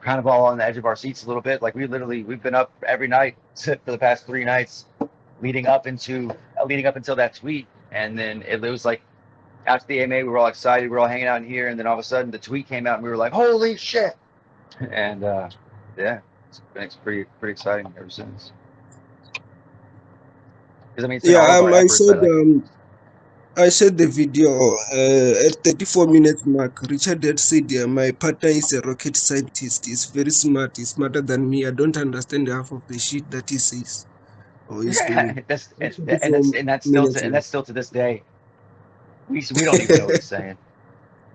kind of all on the edge of our seats a little bit. Like we've been up every night for the past 3 nights, leading up until that tweet, and then it was like after the AMA, we were all excited, we were all hanging out in here, and then all of a sudden the tweet came out, and we were like, "Holy shit!" And yeah, it's been pretty exciting ever since. Because I mean, it's in all Yeah, of our efforts that like I said the video at 34 minutes mark. Richard had said, my partner is a rocket scientist. He's very smart. He's smarter than me. I don't understand half of the shit that he says or he's doing. that's At 34 and that's still minutes mark. that's still to this day. We don't even know what he's saying.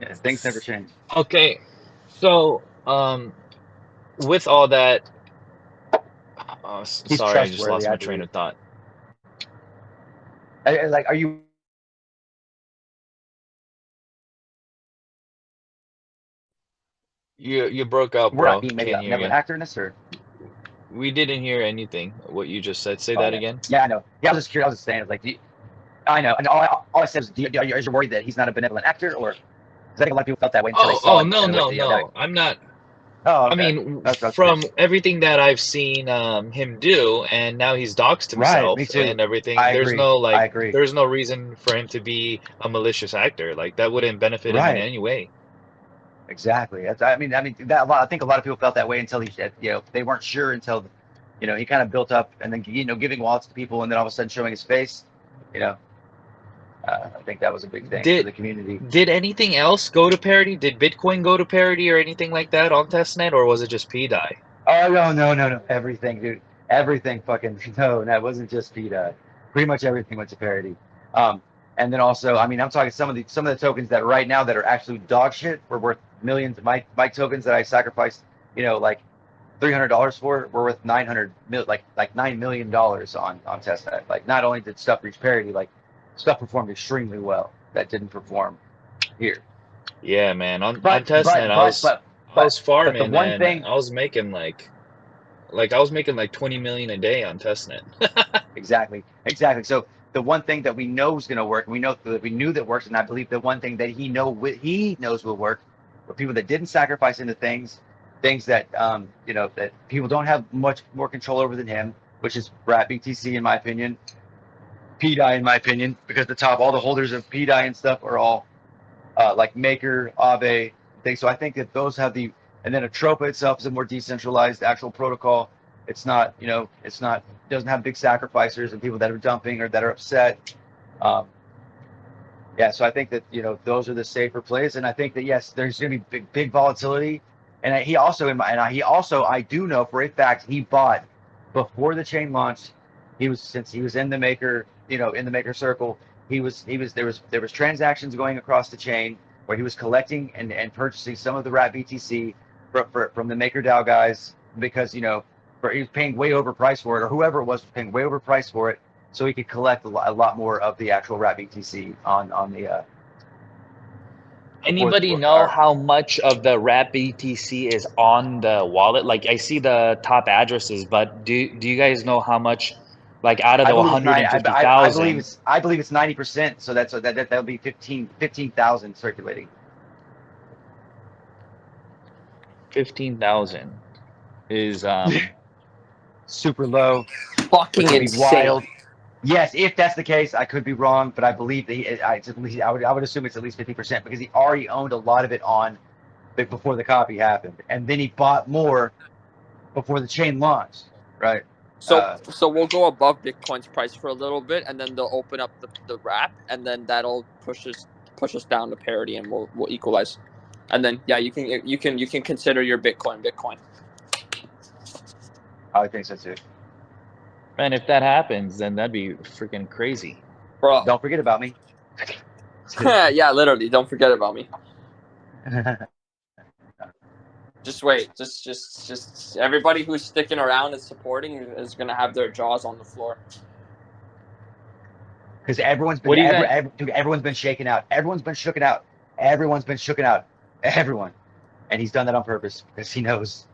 Yeah, things never change. Okay, so with all that, He's sorry, I just trustworthy, lost I my train believe. of thought. Like, are you? You broke up, We're not bro. being maybe Can't a hear benevolent you. actor in this, or We didn't hear anything what you just said. Say oh that yeah, again. yeah, I know. Yeah, I was just curious. I was just saying, like, I know, and all I said was, are you worried that he's not a benevolent actor, or? Because I think a lot of people felt that way until they saw Oh, it, no, and no, that. no. I'm not. Oh, I okay. mean, That's from curious. everything that I've seen him do, and now he's doxed Right, me himself too. and everything, I agree. I agree. there's no reason for him to be a malicious actor. Like that wouldn't benefit him in Right, any way. exactly. I mean that a lot. I think a lot of people felt that way until they weren't sure until, he kind of built up, and then giving wallets to people, and then all of a sudden showing his face. You know, I think that was a big thing for Did the community. did anything else go to parity? Did Bitcoin go to parity or anything like that on testnet, or was it just PDAI? Oh no, no, no, no! Everything, dude. Everything fucking no. That wasn't just PETA. Pretty much everything went to parity. And then also, I mean, I'm talking some of the tokens that right now that are actually dog shit were worth millions. My tokens that I sacrificed, like $300 for, were worth 900 like $9 million on testnet. Like, not only did stuff reach parity, like stuff performed extremely well that didn't perform here. Yeah, man. On But testnet, but but but I was but the farming one and thing I was making like I was making like 20 million a day on testnet. exactly, exactly. So the one thing that we know is going to work, and we knew that works, and I believe the one thing that he knows will work, for people that didn't sacrifice into things that that people don't have much more control over than him, which is Rat BTC in my opinion, PDI in my opinion, because all the holders of PDI and stuff are all like Maker, Aave, things. So I think that those have and then Atropa itself is a more decentralized actual protocol. It's not, doesn't have big sacrificers and people that are dumping or that are upset. Um, yeah, so I think that, those are the safer plays. And I think that, yes, there's going to be big volatility. And I do know for a fact he bought before the chain launched. Since he was in the maker, in the maker circle, there was transactions going across the chain where he was collecting and purchasing some of the Rat BTC from the Maker DAO guys, because he was paying way overpriced for it, or whoever it was paying way overpriced for it, so he could collect a lot more of the actual Rat BTC on the Anybody know how much of the Rat BTC is on the wallet? Like I see the top addresses, but do you guys know how much, like out of I the believe it's I believe 150,000, it's 90%. So that'll be 15,000 circulating. 15,000 is Super low. Fucking Which would be insane. wild. Yes, if that's the case, I could be wrong, but I believe that I would assume it's at least 50%, because he already owned a lot of it before the copy happened, and then he bought more before the chain launched, right? So we'll go above Bitcoin's price for a little bit, and then they'll open up the wrap, and then that'll push us down to parity, and we'll equalize. And then yeah, you can consider your Bitcoin. I would think so too. man, if that happens, then that'd be freaking crazy. Bro. Don't forget about me. Yeah, literally, don't forget about me. Just wait. Just everybody who's sticking around and supporting is gonna have their jaws on the floor. Because everyone's been shaken out. Everyone's been shooken out. Everyone's been shooken out. Everyone, and he's done that on purpose because he knows.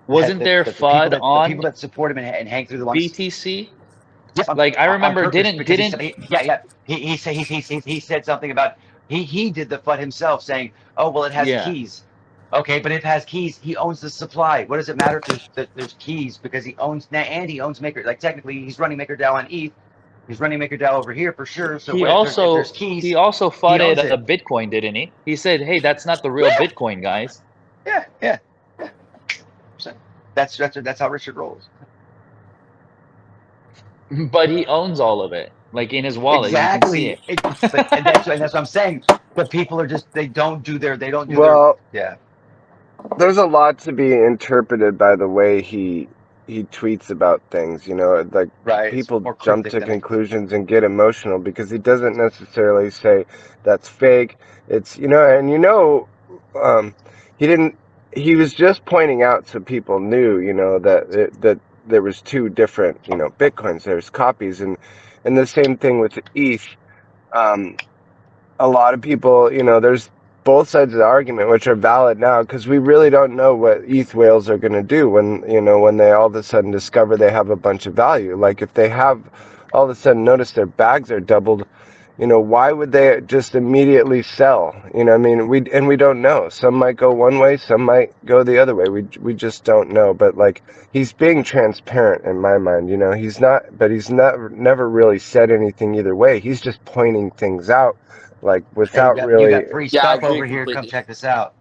Wasn't there FUD the on people that support him and hang through the lines? BTC? Yes, Like I remember, didn't he said something about he did the FUD himself, saying, "Oh well, it has yeah. keys." Okay, but if it has keys, he owns the supply. What does it matter if there's keys because he owns and he owns Maker. Like technically, he's running MakerDAO on ETH. He's running MakerDAO over here for sure. So He if there's also keys, he also he fudded owns it. Bitcoin, didn't he? He said, "Hey, that's not the real Yeah. Bitcoin, guys." Yeah. So that's how Richard rolls. But he owns all of it, like in his wallet. You can see Exactly. it. And that's what I'm saying. But people are just they don't do their Well, yeah. there's a lot to be interpreted by the way he tweets about things. You know, like Right. It's people more jump cryptic to than I. conclusions and get emotional because he doesn't necessarily say that's fake. It's he didn't. He was just pointing out so people knew, that there was two different, Bitcoins. There's copies, and the same thing with ETH. Um, a lot of people, there's both sides of the argument, which are valid now, because we really don't know what ETH whales are going to do when they all of a sudden discover they have a bunch of value. Like if they have all of a sudden notice their bags are doubled, why would they just immediately sell? I mean, we don't know. Some might go one way, some might go the other way. We just don't know. But like he's being transparent in my mind. He's never really said anything either way. He's just pointing things out, like Hey, without you really. got free Yeah, I stuff agree over here. Come completely. check this out.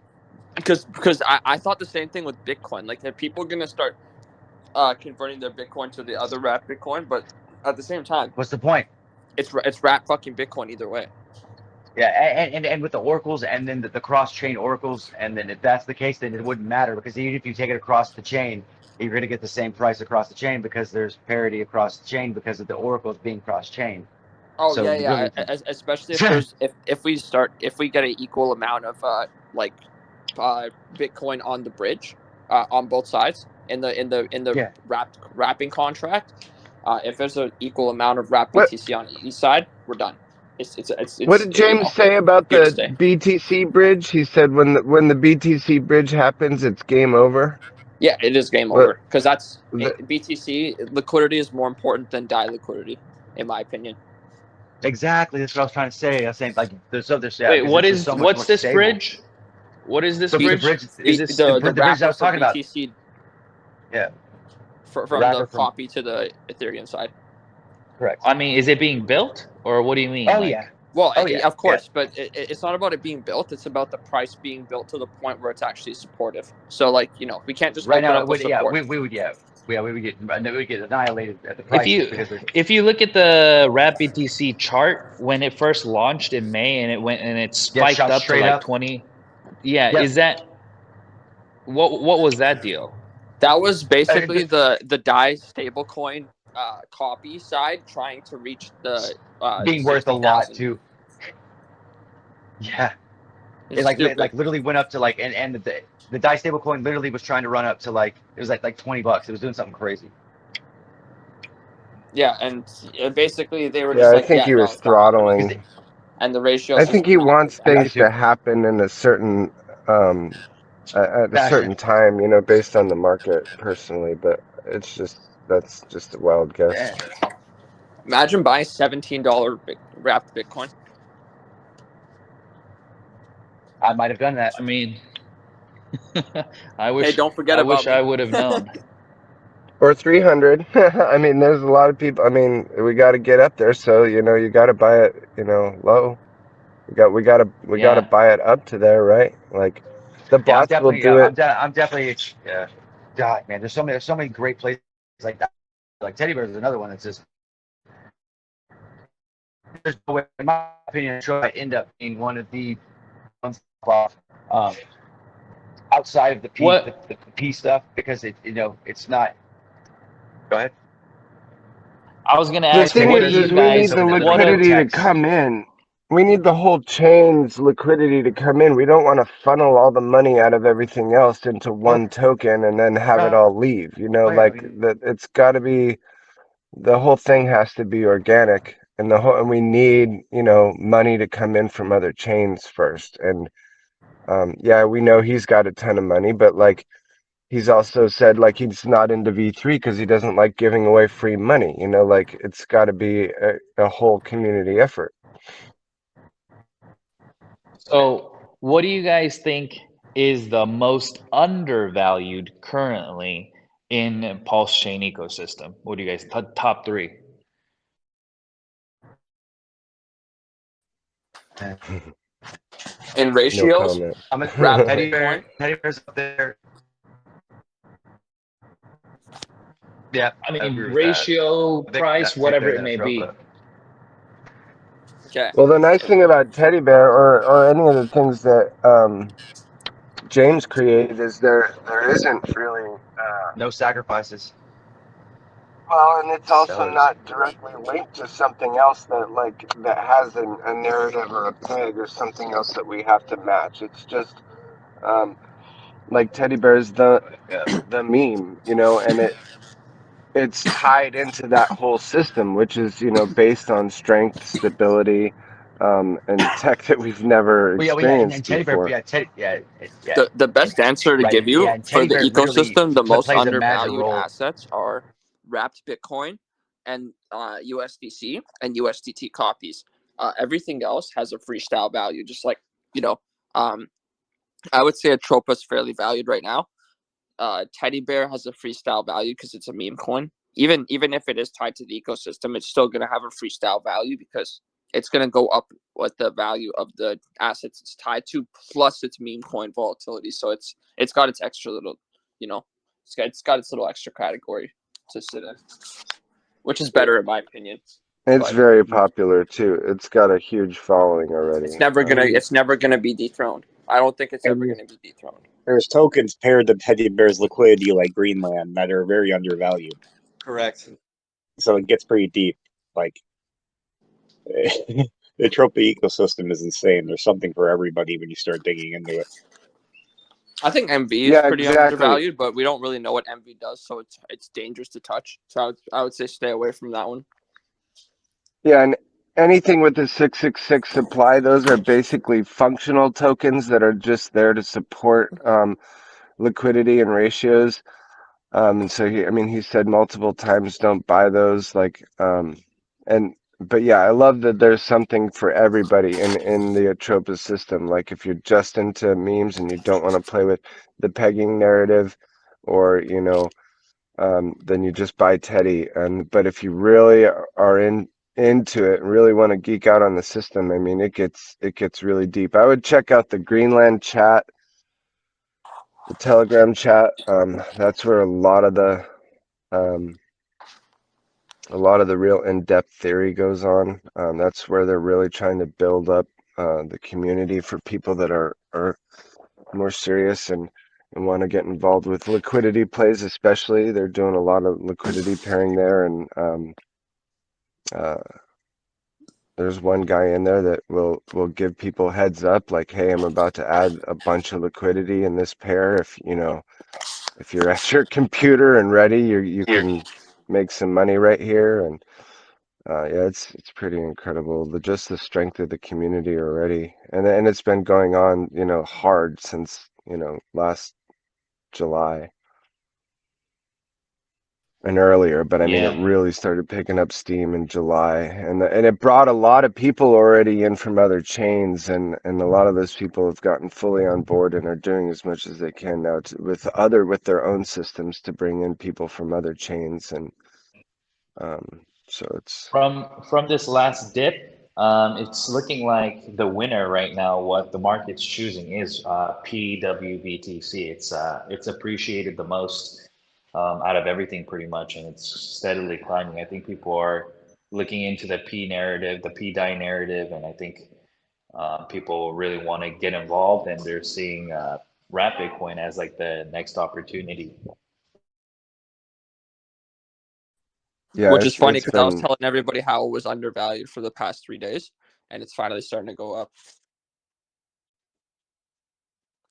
Because I thought the same thing with Bitcoin. Like, are people gonna start converting their Bitcoin to the other wrap Bitcoin? But at the same time, What's the point? it's wrap fucking Bitcoin either way. Yeah, and with the oracles and then the cross chain oracles, and then if that's the case, then it wouldn't matter because even if you take it across the chain, you're going to get the same price across the chain because there's parity across the chain because of the oracles being cross chain. Oh So yeah. really, Especially if we get an equal amount of Bitcoin on the bridge, on both sides in the yeah, wrapping contract. If there's an equal amount of wrap What BTC on each side, we're done. what did James say about Here to the stay. BTC bridge? He said when the BTC bridge happens, it's game over. Yeah, it is game What over because the, BTC liquidity is more important than DAI liquidity, in my opinion. exactly. That's what I was trying to say. I was saying like there's yeah, Wait, because it's just so much more what's this stable. bridge? What is this So the bridge? bridge, Is B, this the the bridge I wrapper was for talking about. BTC Yeah, the from the wrapper from copy to the Ethereum side. correct. I mean, is it being built or what do you mean? Oh Like, yeah, Well, oh yeah, of yeah. course, but it's not about it being built. It's about the price being built to the point where it's actually supportive. So, like, we can't just Right open now, up a support. we would we would get annihilated at the if price you because there's if you look at the wrap BTC chart when it first launched in May and it yeah spiked shot up to straight like up. 20. Yeah, Yep. is that what was that deal? That was basically Uh, the DAI stablecoin copy side trying to reach the being worth a lot 60,000. too. Yeah, it It's stupid. like literally went up to like and the DAI stablecoin literally was trying to run up to like it was like $20. It was doing something crazy. Yeah, and basically they were yeah, just I like, think yeah, he no, was it's not happening, Because throttling. and the ratios I just think he not wants there. I do things too. to happen in a certain um at a Fashion. certain time, based on the market personally, but that's just a wild guess. Yeah, Imagine buying $17 wrapped Bitcoin. I might have done that. I mean, I Hey, wish don't forget about me. I would have known. Or 300. I mean, there's a lot of people. I mean, we got to get up there, so you got to buy it, low. We got to Yeah. buy it up to there, right? Like the Yeah, bots will do it. I'm definitely yeah. God, man, there's so many great places like that. Like Teddy Bears is another one that's just there's no way, in my opinion, sure might end up being one of the ones um, outside of the What the P stuff because it's not. Go ahead. I was gonna The ask, thing Teddy what do Bears you is is we is need guys? the over there What looking for are liquidity to techs. come in. We need the whole chain's liquidity to come in. We don't want to funnel all the money out of everything else into Well, one token and then have it right. all leave. Oh yeah, I Like mean, that. It's got to be the whole thing has to be organic, and we need money to come in from other chains first. And yeah, we know he's got a ton of money, but like he's also said like he's not into V3 because he doesn't like giving away free money. Like it's got to be a whole community effort. so what do you guys think is the most undervalued currently in PulseChain ecosystem? What do you guys top three? In No ratios, comment. I'm a wrapped Teddy Bitcoin. Bear. Teddy Bear's up there. Yeah, I I mean, agree with that. ratio, I think price, that Teddy whatever Bear it and may be. Atropa. Okay. Well, the nice thing about Teddy Bear or any of the things that James created is there isn't really No sacrifices. well, and it's also Sellers. not directly linked to something else that has a narrative or a peg or something else that we have to match. It's just um, like Teddy Bear's Yeah. the meme, you know, and it's tied into that whole system, which is, you know, based on strength, stability, and tech that we've never Well, yeah, and experienced Teddy Bear, before. yeah, The and best answer to right, give yeah, you and for Teddy the Bear really ecosystem, the most plays a major undervalued role. assets are wrapped Bitcoin and USDC and USDT copies. Everything else has a freestyle value, just like, you know, um, I would say Atropa is fairly valued right now. Teddy Bear has a freestyle value because it's a meme coin. Even if it is tied to the ecosystem, it's still going to have a freestyle value because it's going to go up with the value of the assets it's tied to, plus its meme coin volatility. So it's got its extra little, you know, it's got its little extra category to sit in, which is better in my opinion. It's But very popular too. It's got a huge following already. it's never gonna be dethroned. I don't think it's ever And gonna be dethroned. there's tokens paired to Teddy Bear's liquidity like Greenland that are very undervalued. Correct. So it gets pretty deep. Like the Atropa ecosystem is insane. There's something for everybody when you start digging into it. I think MV is Yeah, pretty exactly. undervalued, but we don't really know what MV does, so it's dangerous to touch. So I would say stay away from that one. Yeah, and anything with the 666 supply, those are basically functional tokens that are just there to support liquidity and ratios. And so I mean, he said multiple times, don't buy those. But yeah, I love that there's something for everybody in the Atropa system. Like if you're just into memes and you don't want to play with the pegging narrative, or you know, then you just buy Teddy. But if you really are into it and really want to geek out on the system, I mean, it gets really deep. I would check out the Greenland chat, the Telegram chat. That's where um, a lot of the real in-depth theory goes on. That's where they're really trying to build up the community for people that are more serious and want to get involved with liquidity plays, especially. They're doing a lot of liquidity pairing there, and uh, there's one guy in there that will give people heads up, like, hey, I'm about to add a bunch of liquidity in this pair. If you know, if you're at your computer and ready, you can make some money right here. And yeah, it's pretty incredible. Just the strength of the community already, and it's been going on, you know, hard since, you know, last July and earlier, but I mean, it Yeah. really started picking up steam in July, and it brought a lot of people already in from other chains, and a lot of those people have gotten fully on board and are doing as much as they can now with their own systems to bring in people from other chains, and so it's From this last dip, it's looking like the winner right now. What the market's choosing is PWBTC. It's appreciated the most out of everything pretty much, and it's steadily climbing. I think people are looking into the P narrative, the P die narrative, and I think people really want to get involved, and they're seeing Wrap Bitcoin as like the next opportunity. yeah, Which is funny it's because I was been telling everybody how it was undervalued for the past 3 days, and it's finally starting to go up.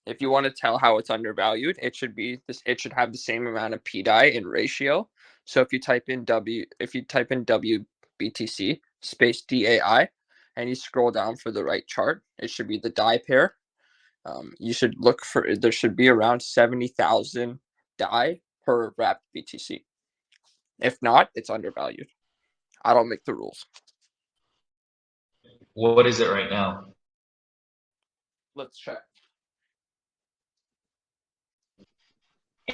If you want to tell how it's undervalued, it should be this. It should have the same amount of P die in ratio. So if you type in WBTC space DAI, and you scroll down for the right chart, it should be the die pair. You should look for there should be around 70,000 die per wrapped BTC. If not, it's undervalued. I don't make the rules. What is it right now? Let's check.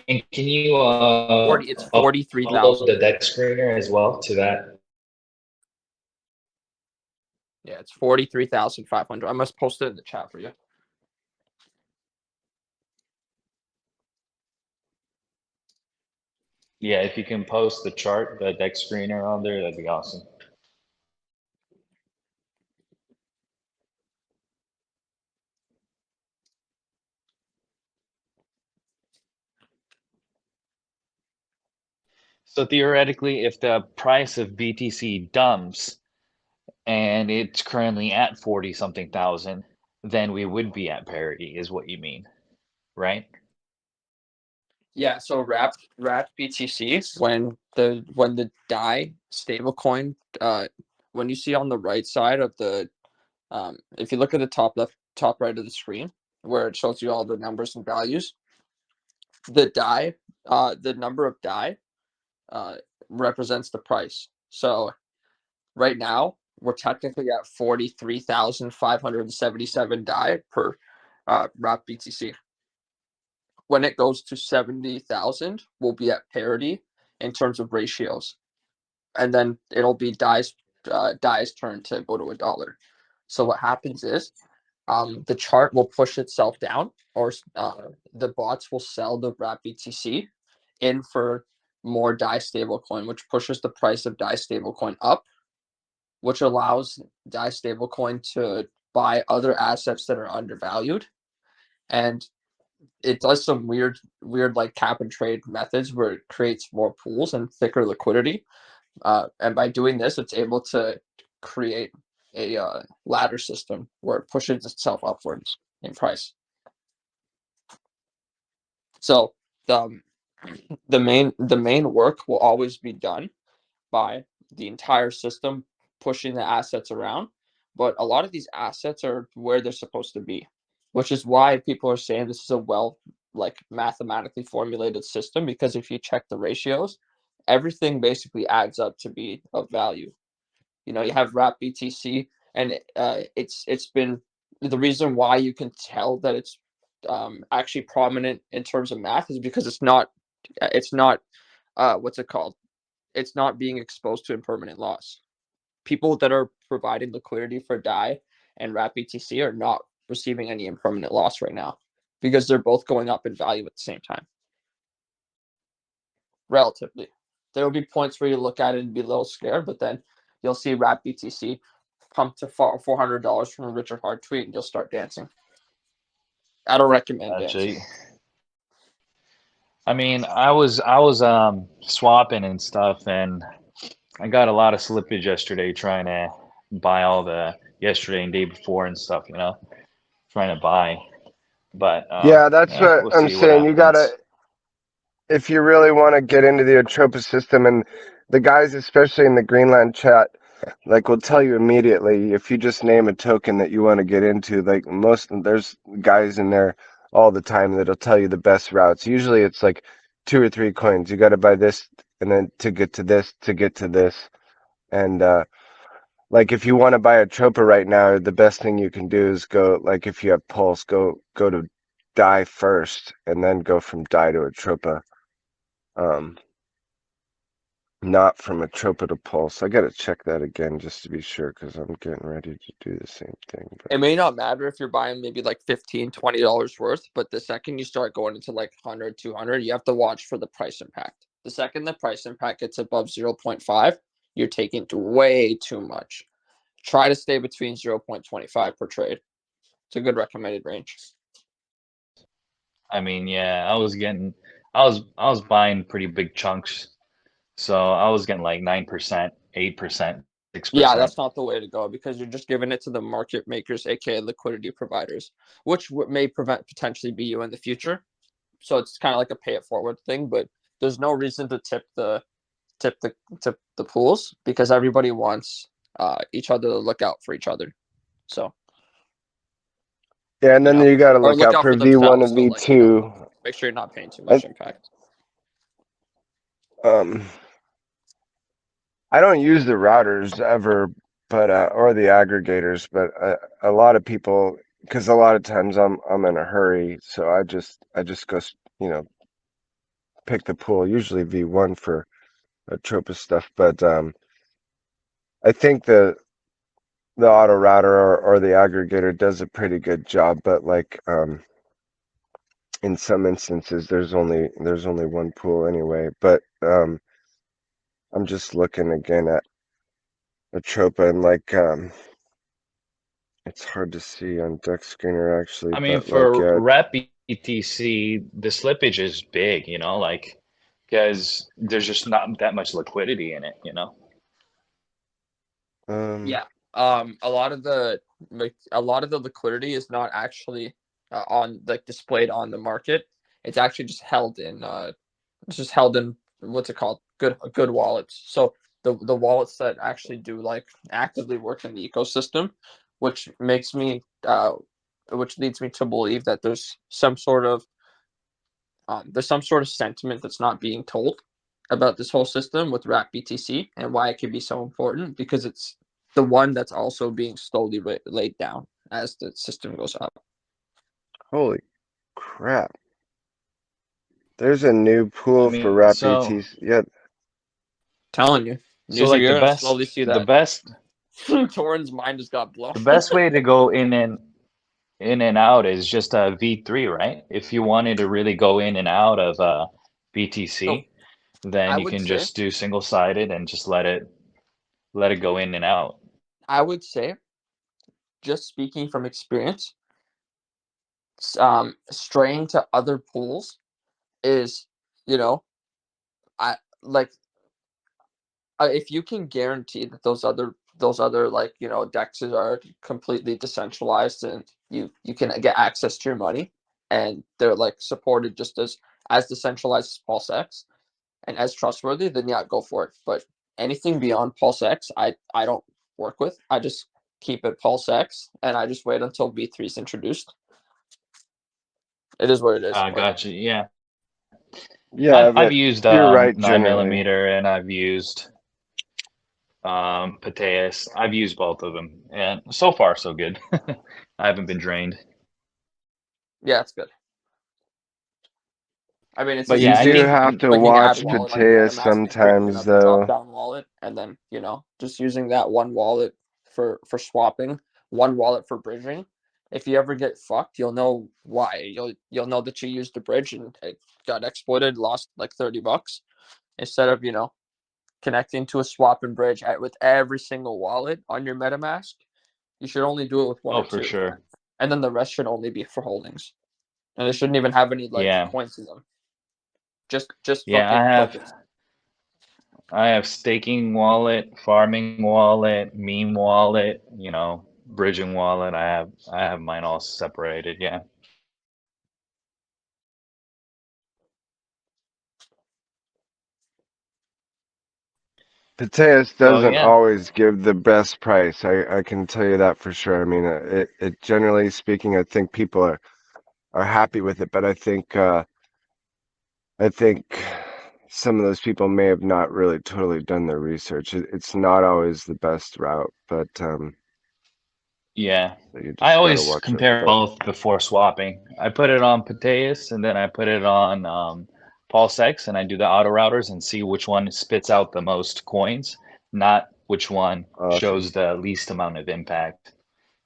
And can you It's upload 43,000. the deck screener as well to that? Yeah, it's 43,500. I must post it in the chat for you. Yeah, if you can post the chart, the deck screener on there, that'd be awesome. So theoretically, if the price of BTC dumps and it's currently at 40 something thousand, then we would be at parity, is what you mean, right? Yeah, so wrapped BTC when the DAI stablecoin when you see on the right side of the if you look at the top right of the screen where it shows you all the numbers and values, the DAI the number of DAI represents the price. So right now we're technically at 43,577 DAI per wrapped BTC. When it goes to 70,000, we'll be at parity in terms of ratios, and then it'll be DAI's turn to go to $1. So what happens is, the chart will push itself down, or the bots will sell the wrap BTC in for more DAI stablecoin, which pushes the price of DAI stablecoin up, which allows DAI stablecoin to buy other assets that are undervalued, and it does some weird like cap and trade methods where it creates more pools and thicker liquidity. And by doing this, it's able to create a ladder system where it pushes itself upwards in price. So the main work will always be done by the entire system pushing the assets around, but a lot of these assets are where they're supposed to be, which is why people are saying this is a like mathematically formulated system, because if you check the ratios, everything basically adds up to be of value. You know, you have wrap BTC, and it's been the reason why you can tell that it's actually prominent in terms of math is because it's not what's it called? It's not being exposed to impermanent loss. People that are providing liquidity for DAI and wrap BTC are not receiving any impermanent loss right now because they're both going up in value at the same time. Relatively, there will be points where you look at it and be a little scared, but then you'll see wrap BTC pump to $400 from a Richard Hart tweet, and you'll start dancing. I don't recommend dancing. Actually, I mean, I was swapping and stuff, and I got a lot of slippage yesterday trying to buy all the yesterday and day before and stuff, you know, trying to buy. But Yeah, that's yeah, what we'll I'm see what saying. You gotta, happens. if you really want to get into the Atropa system, and the guys, especially in the Greenland chat, like will tell you immediately if you just name a token that you want to get into. Like there's guys in there all the time that'll tell you the best routes. Usually it's like 2 or 3 coins. You got to buy this, and then to get to this, to get to this. And like if you want to buy a Tropa right now, the best thing you can do is go, like if you have Pulse, go to DAI first, and then go from DAI to Atropa. Not from Atropa to Pulse. I gotta check that again just to be sure, because I'm getting ready to do the same thing. But It may not matter if you're buying maybe like $15-$20 worth, but the second you start going into like 100, 200, you have to watch for the price impact. The second the price impact gets above 0.5, you're taking way too much. Try to stay between 0.25 per trade. It's a good recommended range. I mean, yeah, I was buying pretty big chunks, so I was getting like 9%, 8%, Yeah, 6%. that's not the way to go because you're just giving it to the market makers, aka liquidity providers, which may potentially be you in the future. So it's kind of like a pay it forward thing, but there's no reason to tip the pools because everybody wants each other to look out for each other. So yeah, and then you got to or look look out out for for V1 themselves. and So like make sure you're not paying too much impact. I don't use the routers ever, but or the aggregators, but a lot of people, because a lot of times I'm in a hurry, so I just go, you know, pick the pool, usually V1 for Atropa stuff, but I think the auto router or the aggregator does a pretty good job, but like in some instances there's only one pool anyway. But I'm just looking again at Atropa and like it's hard to see on Deck Screener actually, I mean, but like for yeah, rep BTC, the slippage is big, you know, like because there's just not that much liquidity in it, you know. Yeah. A lot of the liquidity is not actually on like displayed on the market. It's actually just held in what's it called? Good wallets. So the wallets that actually do like actively work in the ecosystem, which makes me which leads me to believe that there's some sort of sentiment that's not being told about this whole system with Wrap BTC and why it could be so important because it's the one that's also being slowly laid down as the system goes up. holy crap. There's a new I pool for mean, Wrap so BTC. Yeah, Telling you, so you're like gonna slowly see the that. best Torin's mind just got blown. the best way to go in and out is just a V3, right? If you wanted to really go in and out of So BTC, then I you would can say, just do single sided and just let it go in and out. I would say, just speaking from experience, straying to other pools is, you know, I like if you can guarantee that those other like dexes are completely decentralized and you can get access to your money and they're like supported just as decentralized as PulseX and as trustworthy, then yeah, go for it. But anything beyond PulseX, I don't work with. I just keep it PulseX and I just wait until V3 is introduced. It is what it is. Like Gotcha. Yeah, yeah, I've but used you're right nine generally. millimeter and I've used Pateus. I've used both of them, and so far so good. I haven't been drained. yeah, it's good. I mean, it's But as You yeah, I easy do as think have to clicking add watch wallet on your Patea MetaMask and bringing sometimes up the drop though. down wallet, and then just using that one wallet for swapping, one wallet for bridging. If you ever get fucked, you'll know why. You'll know that you used the bridge and it got exploited, lost like $30 instead of connecting to a swap and bridge with every single wallet on your MetaMask. You should only do it with one oh or for two, sure. and then the rest should only be for holdings, and it shouldn't even have any like Yeah, coins in them. Just yeah. fucking tokens. I have staking wallet, farming wallet, meme wallet. You know, bridging wallet. I have mine all separated. Yeah. Pateas So doesn't yeah, always give the best price. I can tell you that for sure. I mean, it generally speaking, I think people are happy with it, but I think some of those people may have not really totally done their research. It's not always the best route, but yeah. you I just gotta always watch it. compare But both before swapping. I put it on Pateus and then I put it on PulseX and I do the auto routers and see which one spits out the most coins, not which one awesome. shows the least amount of impact.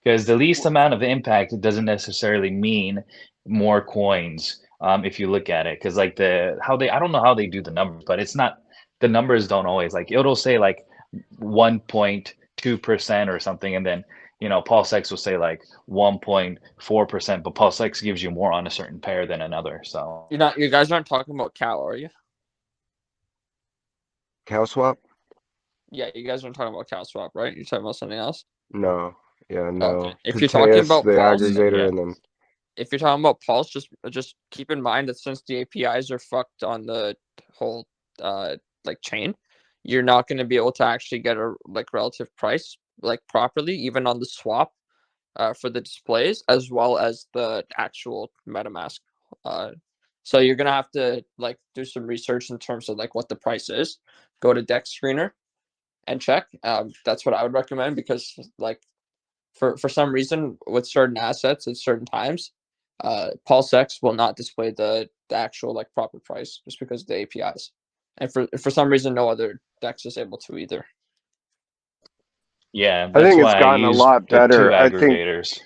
Because the least amount of impact doesn't necessarily mean more coins, if you look at it. Because like I don't know how they do the numbers, but it's not the numbers don't always like it'll say like 1.2% or something, and then PulseX will say like 1.4%, but PulseX gives you more on a certain pair than another. So You guys aren't talking about cow, are you? Cow swap? Yeah, you guys aren't talking about cow swap, right? You're talking about something else. No. Yeah, Okay. no. If you're talking Pateas, about the Pulse, aggregator, yeah, and then if you're talking about Pulse, just keep in mind that since the APIs are fucked on the whole like chain, you're not going to be able to actually get a like relative price like properly, even on the swap for the displays as well as the actual MetaMask. Uh, so you're gonna have to like do some research in terms of like what the price is. Go to Dex Screener and check. That's what I would recommend because like for some reason with certain assets at certain times, PulseX will not display the actual like proper price just because of the APIs, and for some reason no other DEX is able to either. Yeah, I that's think it's why I gotten a use lot the two better. aggregators.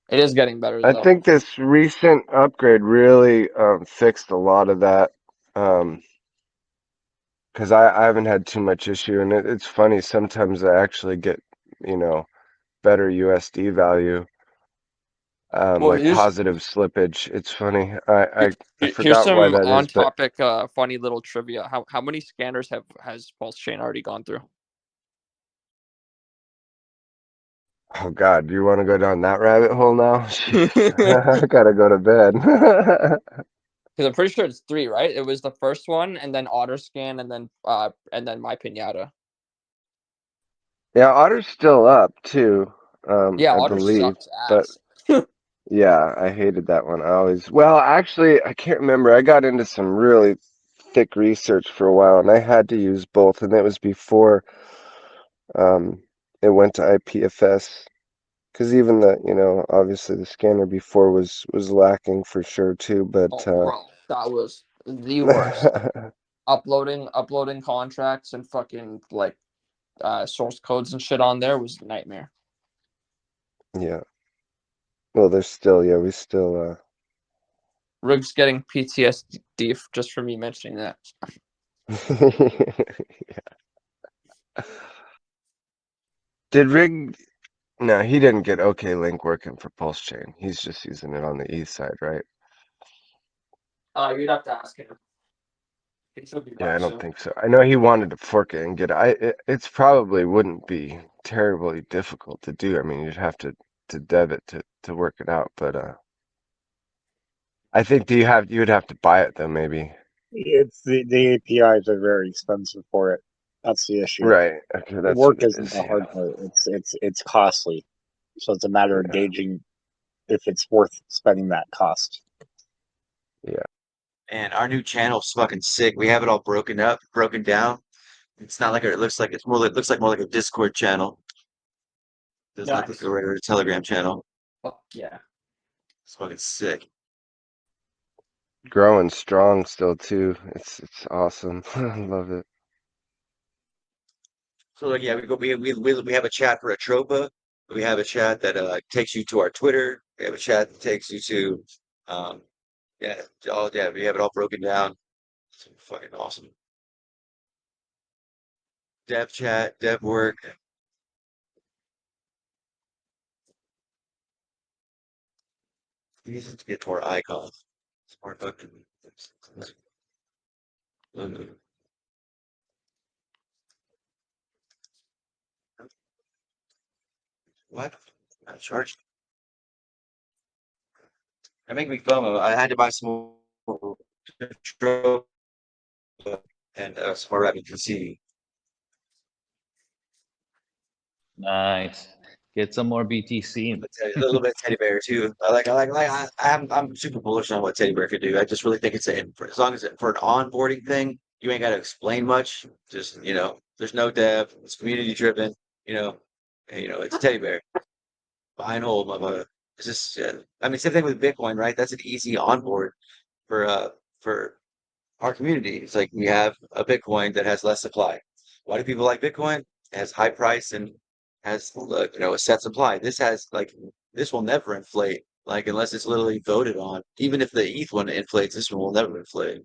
It is getting better I though. think this recent upgrade really fixed a lot of that. Because I haven't had too much issue, and it's funny, sometimes I actually get, better USD value, Well, like positive slippage. It's funny. I here's forgot why some that on is, but topic funny little trivia. How many scanners has PulseChain already gone through? oh God, do you want to go down that rabbit hole now? Jeez, I gotta go to bed. Because I'm pretty sure it's 3, right? It was the first one, and then Autoscan, and then My Pinata. Yeah, Otter's still up too, Yeah, I Otter believe, sucks but ass. yeah, I hated that one. Well, actually, I can't remember. I got into some really thick research for a while, and I had to use both, and that was before it went to IPFS. Because even obviously the scanner before was lacking for sure too. But Oh, bro, that was the worst. Uploading contracts and fucking like source codes and shit on there was a nightmare. yeah. Well, we still. Rig's getting PTSD just for me mentioning that. Did Rig? No, he didn't get OK Link working for PulseChain. He's just using it on the east side, right? You'd have to ask him. He should be Yeah, back I don't soon. think so. I know he wanted to fork it and get it. It's probably wouldn't be terribly difficult to do. I mean, you'd have to dev it to work it out, but I think you would have to buy it though, maybe. It's the APIs are very expensive for it. That's the issue. Right. Okay, The that's work what it isn't is. the Yeah. hard part. It's costly. So it's a matter of Yeah. gauging if it's worth spending that cost. Yeah. And our new channel's fucking sick. We have it all broken down. It's not like it looks like it's more like it looks like more like a Discord channel. It doesn't look like a regular Telegram channel. Fuck yeah. It's fucking sick. Growing strong still too. It's awesome. I love it. So like yeah, we have a chat for Atropa. We have a chat that takes you to our Twitter. We have a chat that takes you to um yeah, we have it all broken down. It's fucking awesome. Dev chat, dev work. We need to get more icons. Smart fucking. What? Not charged. I make me FOMO. I had to buy some more Atropa and some more Rapid PC. Nice. Get some more BTC. A little bit of teddy bear too. I'm super bullish on what teddy bear could do. I just really think it's as long as for an onboarding thing, you ain't got to explain much. Just there's no dev. It's community driven. It's teddy bear. Buy and hold, motherfucker. It's just I mean, same thing with Bitcoin, right? That's an easy onboard for our community. It's like we have a Bitcoin that has less supply. Why do people like Bitcoin? It has high price and has a set supply. This will never inflate, like unless it's literally voted on. Even if the ETH one inflates, this one will never inflate.